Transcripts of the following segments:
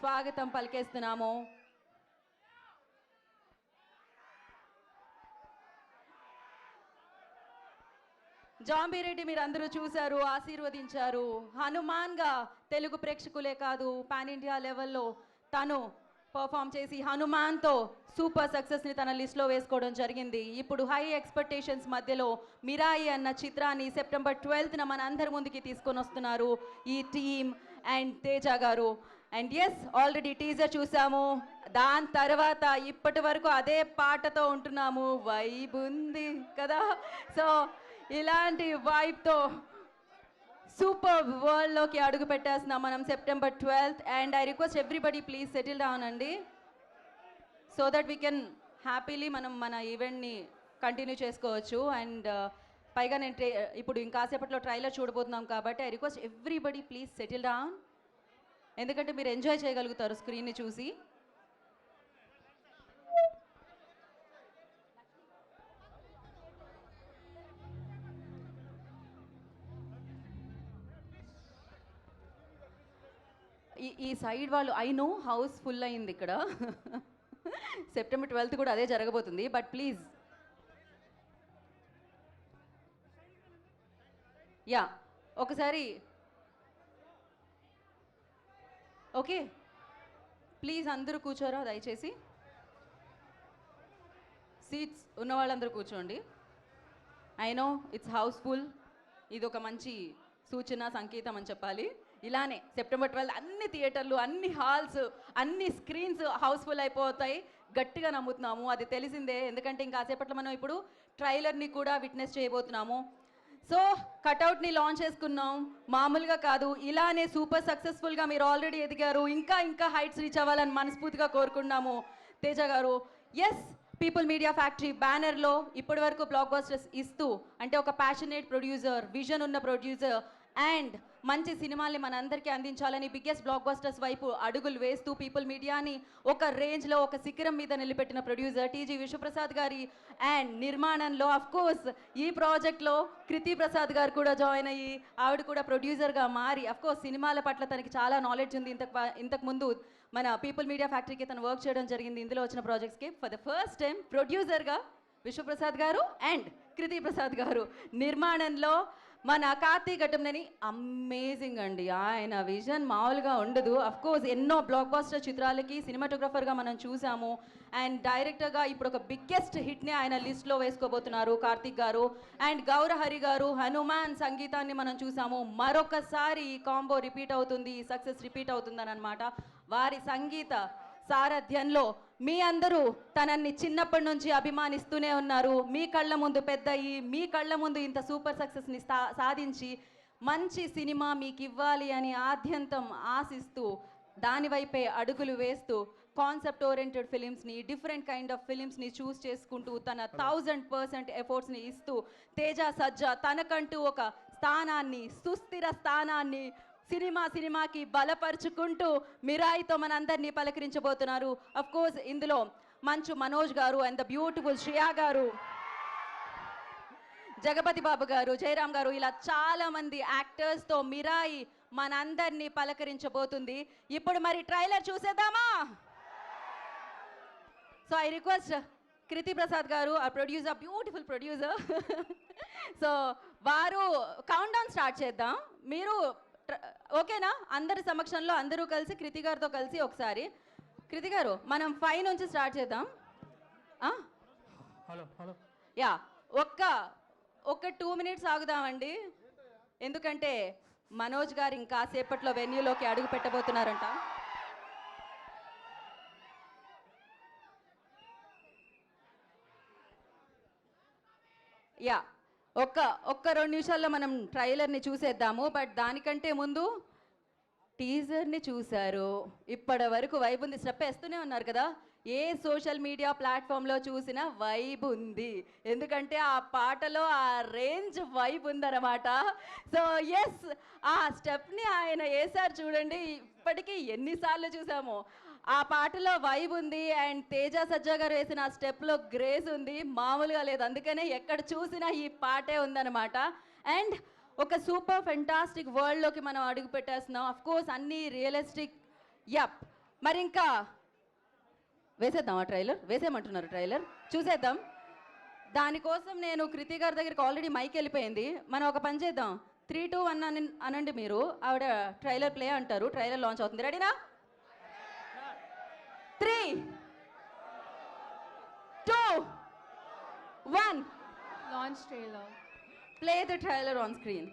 స్వాగతం పలికేస్తున్నాము. జాంబీరెడ్డి మీరు అందరూ చూశారు, ఆశీర్వదించారు. హనుమాన్గా తెలుగు ప్రేక్షకులే కాదు పాన్ ఇండియా లెవెల్లో తను పర్ఫామ్ చేసి హనుమాన్తో సూపర్ సక్సెస్ని తన లిస్ట్లో వేసుకోవడం జరిగింది. ఇప్పుడు హై ఎక్స్పెక్టేషన్స్ మధ్యలో మిరాయి అన్న చిత్రాన్ని సెప్టెంబర్ 12న మన అందరి ముందుకి తీసుకొని వస్తున్నారు ఈ టీమ్ అండ్ తేజ గారు. అండ్ ఎస్, ఆల్రెడీ టీజర్ చూసాము. దాని తర్వాత ఇప్పటి వరకు అదే పాటతో ఉంటున్నాము. వైబ్ ఉంది కదా. సో ఇలాంటి వైబ్తో సూపర్ వరల్డ్లోకి అడుగు పెట్టేస్తున్నాం మనం September 12th. And I request everybody please settle down అండి, so that we can happily మనం మన ఈవెంట్ని కంటిన్యూ చేసుకోవచ్చు. అండ్ పైగా నేను ఇప్పుడు ఇంకాసేపట్లో ట్రైలర్ చూడబోతున్నాం కాబట్టి I request everybody please settle down, ఎందుకంటే మీరు ఎంజాయ్ చేయగలుగుతారు స్క్రీన్ని చూసి. ఈ సైడ్ వాళ్ళు ఐ నో హౌస్ ఫుల్ అయింది ఇక్కడ. సెప్టెంబర్ 12th కూడా అదే జరగబోతుంది. బట్ ప్లీజ్ యా ఒకసారి ఓకే ప్లీజ్ అందరూ కూర్చోరా దయచేసి. సీట్స్ ఉన్న వాళ్ళందరూ కూర్చోండి. ఐ నో ఇట్స్ హౌస్ఫుల్, ఇది ఒక మంచి సూచన సంకేతం అని చెప్పాలి. ఇలానే సెప్టెంబర్ 12 అన్ని థియేటర్లు, అన్ని హాల్స్, అన్ని స్క్రీన్స్ హౌస్ఫుల్ అయిపోతాయి గట్టిగా నమ్ముతున్నాము. అది తెలిసిందే, ఎందుకంటే ఇంకాసేపట్లో మనం ఇప్పుడు ట్రైలర్ని కూడా విట్నెస్ చేయబోతున్నాము. సో కట్అవుట్ని లాంచ్ చేసుకున్నాం, మామూలుగా కాదు. ఇలానే సూపర్ సక్సెస్ఫుల్గా మీరు ఆల్రెడీ ఎదిగారు, ఇంకా ఇంకా హైట్స్ రీచ్ అవ్వాలని మనస్ఫూర్తిగా కోరుకున్నాము తేజ గారు. ఎస్, పీపుల్ మీడియా ఫ్యాక్టరీ బ్యానర్లో ఇప్పటి వరకు బ్లాక్ బస్టర్స్ ఇస్తూ, అంటే ఒక ప్యాషనేట్ ప్రొడ్యూసర్, విజన్ ఉన్న ప్రొడ్యూసర్ అండ్ మంచి సినిమాల్ని మనందరికీ అందించాలని బిగ్గెస్ట్ బ్లాక్ బస్టర్స్ వైపు అడుగులు వేస్తూ పీపుల్ మీడియాని ఒక రేంజ్లో, ఒక శిఖరం మీద నిలబెట్టిన ప్రొడ్యూసర్ టీజీ విశ్వప్రసాద్ గారి అండ్ నిర్మాణంలో అఫ్ కోర్స్ ఈ ప్రాజెక్ట్లో కృతి ప్రసాద్ గారు కూడా జాయిన్ అయ్యి ఆవిడ కూడా ప్రొడ్యూసర్గా మారి అఫ్ కోర్స్ సినిమాల పట్ల తనకి చాలా నాలెడ్జ్ ఉంది. ఇంతకు ముందు మన పీపుల్ మీడియా ఫ్యాక్టరీకి తను వర్క్ చేయడం జరిగింది. ఇందులో వచ్చిన ప్రాజెక్ట్స్కి ఫర్ ద ఫస్ట్ టైం ప్రొడ్యూసర్గా విశ్వప్రసాద్ గారు అండ్ కృతి ప్రసాద్ గారు నిర్మాణంలో మన కార్తీక్ ఘటంనేని అమేజింగ్ అండి. ఆయన విజన్ మామూలుగా ఉండదు. అఫ్ కోర్స్ ఎన్నో బ్లాక్ బస్టర్ చిత్రాలకి సినిమాటోగ్రఫర్గా మనం చూసాము అండ్ డైరెక్టర్గా ఇప్పుడు ఒక బిగ్గెస్ట్ హిట్ని ఆయన లిస్ట్లో వేసుకోబోతున్నారు కార్తీక్ గారు. అండ్ గౌరహరి గారు హనుమాన్ సంగీతాన్ని మనం చూసాము. మరొకసారి ఈ కాంబో రిపీట్ అవుతుంది, సక్సెస్ రిపీట్ అవుతుందని అనమాట. వారి సంగీత సారథ్యంలో మీ అందరూ తనని చిన్నప్పటి నుంచి అభిమానిస్తూనే ఉన్నారు. మీ కళ్ళ ముందు పెద్దయి, మీ కళ్ళ ముందు ఇంత సూపర్ సక్సెస్ని సాధించి మంచి సినిమా మీకు ఇవ్వాలి అని ఆద్యంతం ఆశిస్తూ దానివైపే అడుగులు వేస్తూ కాన్సెప్ట్ ఓరియంటెడ్ ఫిలిమ్స్ని, డిఫరెంట్ కైండ్ ఆఫ్ ఫిలిమ్స్ని చూస్ చేసుకుంటూ తన 1000% ఎఫర్ట్స్ని ఇస్తూ తేజ సజ్జా తనకంటూ ఒక స్థానాన్ని, సుస్థిర స్థానాన్ని సినిమాకి బలపరుచుకుంటూ మిరాయితో మనందరినీ పలకరించబోతున్నారు. అఫ్ కోర్స్ ఇందులో మంచు మనోజ్ గారు అండ్ ద బ్యూటిఫుల్ శ్రియా గారు, జగపతి బాబు గారు, జయరామ్ గారు, ఇలా చాలా మంది యాక్టర్స్తో మిరాయి మనందరినీ పలకరించబోతుంది. ఇప్పుడు మరి ట్రైలర్ చూసేద్దామా? సో ఐ రిక్వెస్ట్ కృతి ప్రసాద్ గారు, ఆ ప్రొడ్యూసర్, బ్యూటిఫుల్ ప్రొడ్యూసర్, సో వారు కౌంట్ డౌన్ స్టార్ట్ చేద్దాం. మీరు ఓకేనా? అందరి సమక్షంలో అందరూ కలిసి కృతి గారితో కలిసి ఒకసారి. కృతి గారు, మనం 5 నుంచి స్టార్ట్ చేద్దాం. యా, ఒక్క 2 minutes ఆగుదామండి, ఎందుకంటే మనోజ్ గారు ఇంకా సేపట్లో వెన్యూలోకి అడుగు పెట్టబోతున్నారంట. యా, ఒక్క 2 నిమిషాల్లో మనం ట్రైలర్ని చూసేద్దాము. బట్ దానికంటే ముందు టీజర్ని చూశారు, ఇప్పటి వరకు వైబ్ ఉంది. స్టెప్ వేస్తూనే ఉన్నారు కదా. ఏ సోషల్ మీడియా ప్లాట్ఫామ్లో చూసినా వైబ్ ఉంది, ఎందుకంటే ఆ పాటలో ఆ రేంజ్ వైబ్ ఉందన్నమాట. సో ఎస్, ఆ స్టెప్ని ఆయన వేసారు చూడండి. ఇప్పటికీ ఎన్నిసార్లు చూసామో ఆ పాటలో వైబ్ ఉంది. అండ్ తేజ సజ్జా గారు వేసిన ఆ స్టెప్లో గ్రేస్ ఉంది, మామూలుగా లేదు. అందుకనే ఎక్కడ చూసినా ఈ పాటే ఉందన్నమాట. అండ్ ఒక సూపర్ ఫెంటాస్టిక్ వరల్డ్లోకి మనం అడుగు పెట్టేస్తున్నాం. అఫ్ కోర్స్ అన్ని రియలిస్టిక్, యప్, మరి ఇంకా వేసేద్దామా ట్రైలర్? వేసేయమంటున్నారు ట్రైలర్, చూసేద్దాం. దానికోసం నేను కృతి గారి దగ్గరికి ఆల్రెడీ మైక్ వెళ్ళిపోయింది. మనం ఒక పని చేద్దాం, 3, 2, 1 అనండి మీరు. ఆవిడ ట్రైలర్ ప్లే అంటారు, ట్రైలర్ లాంచ్ అవుతుంది. రెడీనా? 3, 2, 1. Launch trailer. Play the trailer on screen.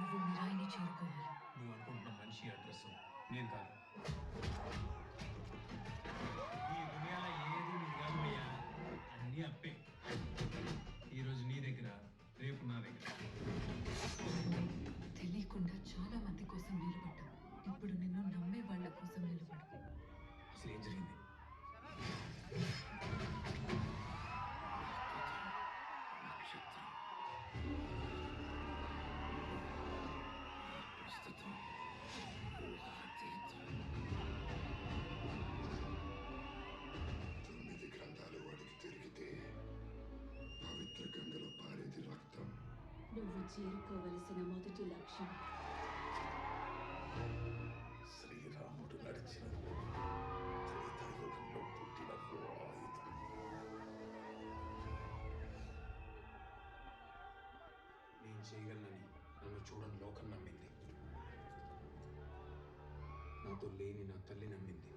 నువ్వు మిరాయిని చేరుకోవాలి. నువ్వు అనుకుంటున్న మనిషి అడ్రస్ నేను కాదు. ఈ దునియాలో ఏది నీ కాదయ్యా, అన్నీ అప్పే. ఈరోజు నీ దగ్గర, రేపు నా దగ్గర. తెలియకుండా చాలా మంది కోసం నిలబడ్డావు. ఇప్పుడు నిన్ను నమ్మే వాళ్ళ కోసం నిలబడు. అసలు ఏం జరిగింది? నువ్వు చేరుకోవలసిన మొదటి లక్ష్యం శ్రీరాముడు నడిచిన త్రేతాయుగంలో పుట్టిన ఆయుధం. నేను చేయగలనని నన్ను చూడని లోకం నమ్మింది. నాతో లేని నా తల్లి నమ్మింది.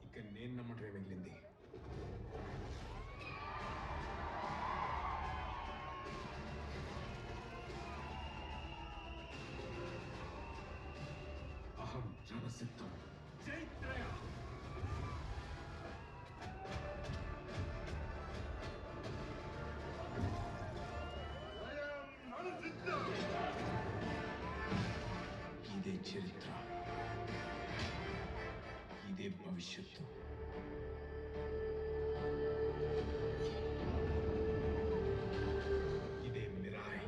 ఇక నేను నమ్మటమే మిగిలింది. అహం జనసిద్ధం. జైత్రయ. ఇదే చరిత్ర, ఇదే భవిష్యత్తు. ఇదే మిరాయి.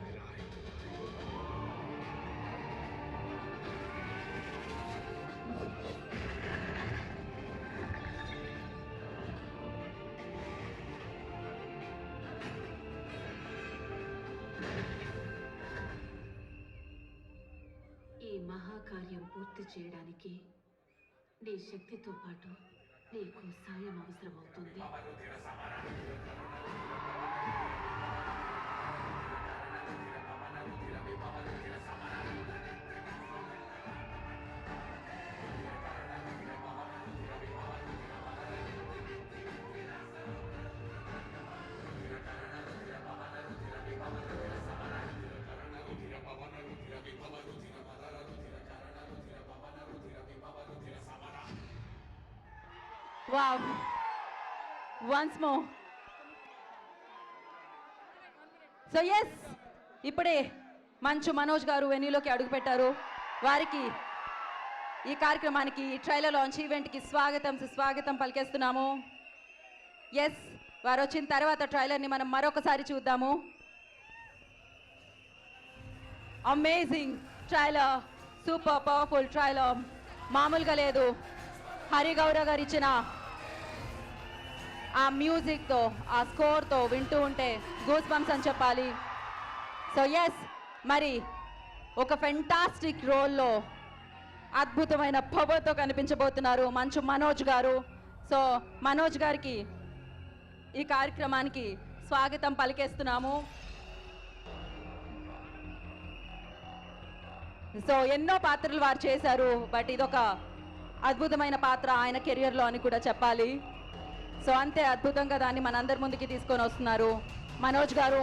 ఈ మహాకార్యం పూర్తి చేయడానికి నీ శక్తితో పాటు నీకు సాయం అవసరమవుతుంది. Wow. Once more. So yes, ఇప్పుడే మంచు మనోజ్ గారు వెన్యూలోకి అడుగుపెట్టారు. వారికి ఈ కార్యక్రమానికి, ట్రైలర్ లాంచ్ ఈవెంట్కి స్వాగతం పలికేస్తున్నాము. ఎస్, వారు వచ్చిన తర్వాత ట్రైలర్ని మనం మరొకసారి చూద్దాము. Amazing trailer, super powerful trailer, మామూలుగా లేదు. హరిగౌర గారు ఇచ్చిన ఆ మ్యూజిక్తో, ఆ స్కోర్తో వింటూ ఉంటే గూస్ బంప్స్ అని చెప్పాలి. సో ఎస్, మరి ఒక ఫెంటాస్టిక్ రోల్లో అద్భుతమైన పవర్తో కనిపించబోతున్నారు మంచు మనోజ్ గారు. సో మనోజ్ గారికి ఈ కార్యక్రమానికి స్వాగతం పలికేస్తున్నాము. సో ఎన్నో పాత్రలు వారు చేశారు, బట్ ఇదొక అద్భుతమైన పాత్ర ఆయన కెరియర్లో అని కూడా చెప్పాలి. సో అంతే అద్భుతంగా దాన్ని మనందరి ముందుకి తీసుకొని వస్తున్నారు మనోజ్ గారు.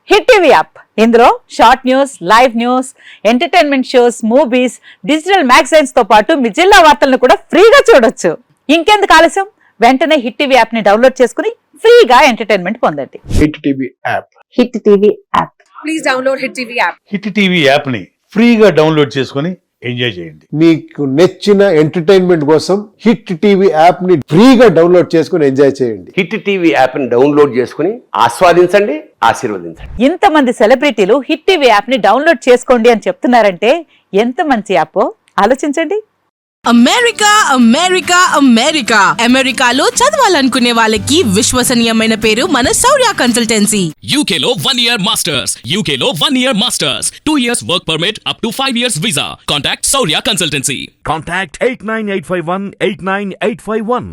హిట్ టీవీ యాప్, ఇందులో short news, live news, entertainment shows, movies, digital magazines తో పాటు మీ జిల్లా వార్తలను కూడా ఫ్రీగా చూడొచ్చు. ఇంకెందుకు ఆలస్యం, వెంటనే హిట్ టీవీ యాప్ ని డౌన్లోడ్ చేసుకుని ఫ్రీగా ఎంటర్టైన్మెంట్ పొందండి. Hit TV app. Hit TV app. Please download Hit TV app. Hit TV app ని ఫ్రీగా డౌన్లోడ్ చేసుకొని ఎంజాయ్ చేయండి. మీకు నచ్చిన ఎంటర్టైన్మెంట్ కోసం హిట్ టీవీ యాప్ ని ఫ్రీగా డౌన్లోడ్ చేసుకుని ఎంజాయ్ చేయండి. హిట్ టీవీ యాప్ ని డౌన్లోడ్ చేసుకుని ఆస్వాదించండి, ఆశీర్వదించండి. ఇంతమంది సెలబ్రిటీలు హిట్ టీవీ యాప్ ని డౌన్లోడ్ చేసుకోండి అని చెప్తున్నారంటే ఎంత మంచి యాప్ ఆలోచించండి. అమెరికా అమెరికా అమెరికా అమెరికాలో చదవాలనుకునే వాళ్ళకి విశ్వసనీయమైన పేరు మన శౌర్య కన్సల్టెన్సీ. UK లో 1 year masters, UK లో 1 year masters, 2 years work permit up to 5 years visa. Contact Saurya Consultancy. Contact 89851 89851.